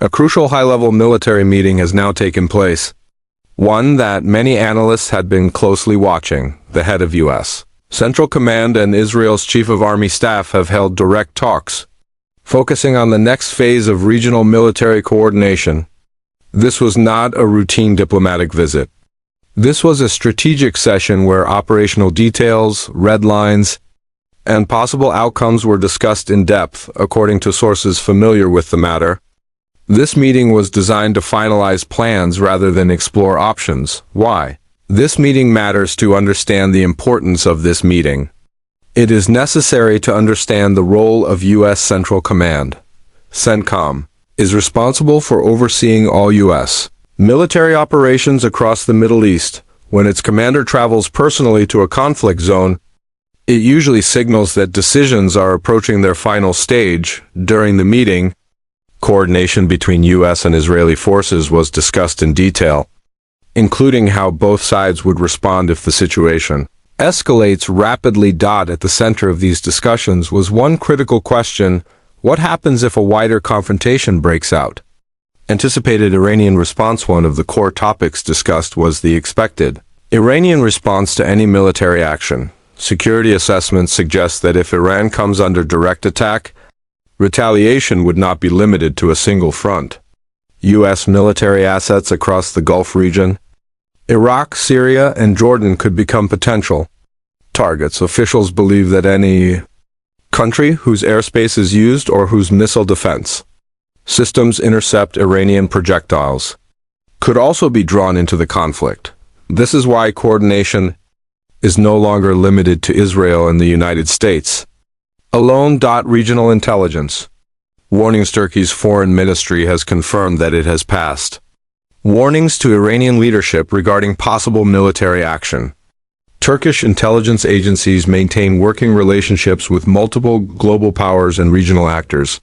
A crucial high-level military meeting has now taken place. One that many analysts had been closely watching. The head of U.S. Central Command and Israel's Chief of Army Staff have held direct talks, focusing on the next phase of regional military coordination. This was not a routine diplomatic visit. This was a strategic session where operational details, red lines, and possible outcomes were discussed in depth, according to sources familiar with the matter. This meeting was designed to finalize plans rather than explore options. Why? This meeting matters to understand the importance of this meeting. It is necessary to understand the role of U.S. Central Command. CENTCOM is responsible for overseeing all U.S. military operations across the Middle East. When its commander travels personally to a conflict zone, it usually signals that decisions are approaching their final stage. During the meeting, coordination between U.S. and Israeli forces was discussed in detail, including how both sides would respond if the situation escalates rapidly. At the center of these discussions was one critical question: what happens if a wider confrontation breaks out? Anticipated Iranian response. One of the core topics discussed was the expected Iranian response to any military action. Security assessments suggest that if Iran comes under direct attack, retaliation would not be limited to a single front. U.S. military assets across the Gulf region, Iraq, Syria, and Jordan could become potential targets. Officials believe that any country whose airspace is used or whose missile defense systems intercept Iranian projectiles could also be drawn into the conflict. This is why coordination is no longer limited to Israel and the United States alone. Regional intelligence warnings. Turkey's foreign ministry has confirmed that it has passed warnings to Iranian leadership regarding possible military action. Turkish intelligence agencies maintain working relationships with multiple global powers and regional actors,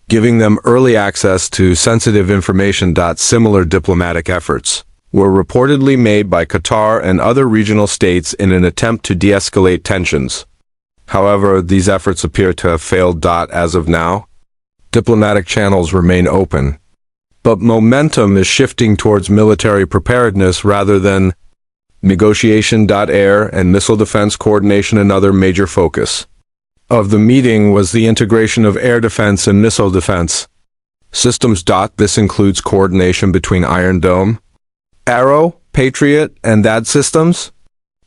giving them early access to sensitive information. Similar diplomatic efforts were reportedly made by Qatar and other regional states in an attempt to de-escalate tensions. However, these efforts appear to have failed. As of now, diplomatic channels remain open, but momentum is shifting towards military preparedness rather than negotiation. Air and missile defense coordination. Another major focus of the meeting was the integration of air defense and missile defense systems. This includes coordination between Iron Dome, Arrow, Patriot, and THAAD systems,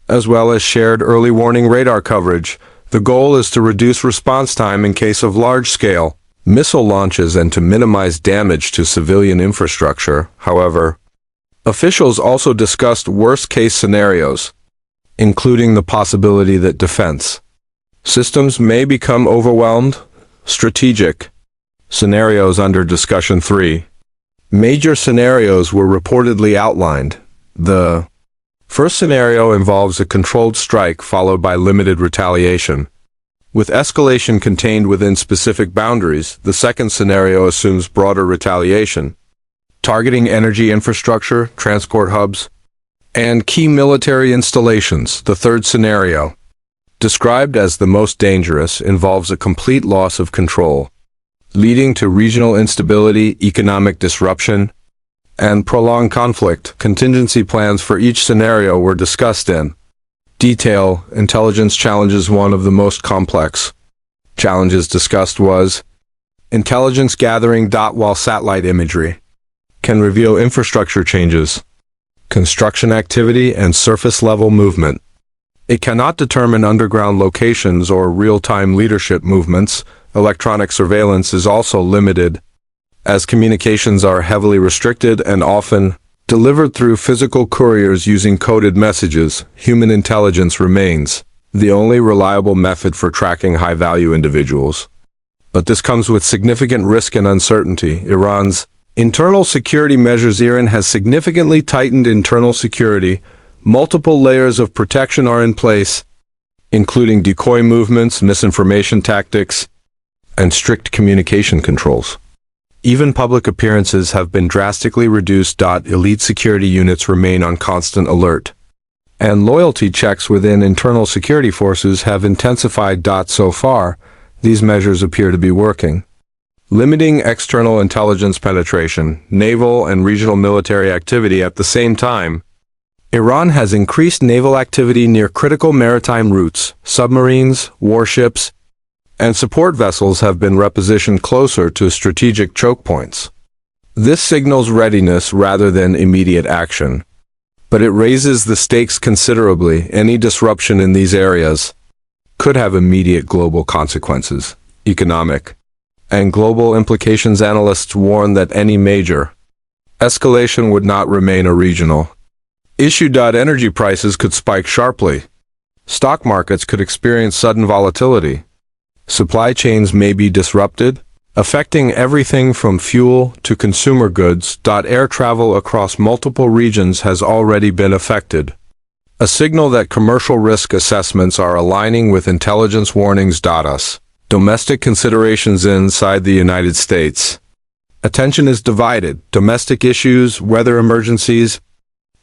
as well as shared early warning radar coverage. The goal is to reduce response time in case of large-scale missile launches and to minimize damage to civilian infrastructure. However, officials also discussed worst-case scenarios, including the possibility that defense systems may become overwhelmed. Strategic scenarios under discussion. 3 major scenarios were reportedly outlined. The first scenario involves a controlled strike followed by limited retaliation, with escalation contained within specific boundaries. The second scenario assumes broader retaliation, targeting energy infrastructure, transport hubs, and key military installations. The third scenario, described as the most dangerous, involves a complete loss of control, leading to regional instability, economic disruption, and prolonged conflict. Contingency plans for each scenario were discussed in detail. Intelligence challenges. One of the most complex challenges discussed was intelligence gathering. While satellite imagery can reveal infrastructure changes, construction activity, and surface-level movement, it cannot determine underground locations or real-time leadership movements. Electronic surveillance is also limited, as communications are heavily restricted and often delivered through physical couriers using coded messages. Human intelligence remains the only reliable method for tracking high-value individuals, but this comes with significant risk and uncertainty. Iran's internal security measures. Iran has significantly tightened internal security. Multiple layers of protection are in place, including decoy movements, misinformation tactics, and strict communication controls. Even public appearances have been drastically reduced. Elite security units remain on constant alert, and loyalty checks within internal security forces have intensified. So far, these measures appear to be working. limiting external intelligence penetration, naval and regional military activity at the same time. Iran has increased naval activity near critical maritime routes. Submarines, warships, and support vessels have been repositioned closer to strategic choke points. This signals readiness rather than immediate action. But it raises the stakes considerably. Any disruption in these areas could have immediate global consequences, economic and global implications. Analysts warn that any major escalation would not remain a regional issue. Energy prices could spike sharply. Stock markets could experience sudden volatility. Supply chains may be disrupted, affecting everything from fuel to consumer goods. Air travel across multiple regions has already been affected, a signal that commercial risk assessments are aligning with intelligence warnings. Us. Domestic considerations inside the United States. Attention is divided. Domestic issues, weather emergencies,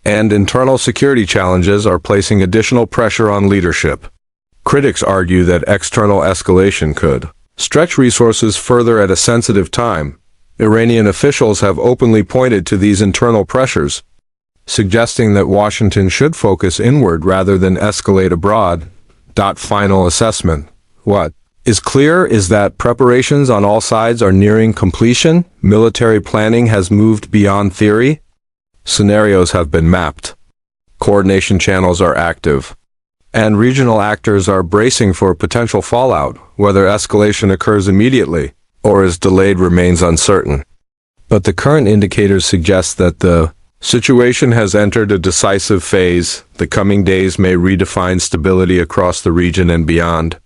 and internal security challenges are placing additional pressure on leadership. Critics argue that external escalation could stretch resources further at a sensitive time. Iranian officials have openly pointed to these internal pressures, suggesting that Washington should focus inward rather than escalate abroad. Final assessment. What is clear is that preparations on all sides are nearing completion. Military planning has moved beyond theory. Scenarios have been mapped. Coordination channels are active, and regional actors are bracing for potential fallout. Whether escalation occurs immediately or is delayed remains uncertain. But the current indicators suggest that the situation has entered a decisive phase. The coming days may redefine stability across the region and beyond.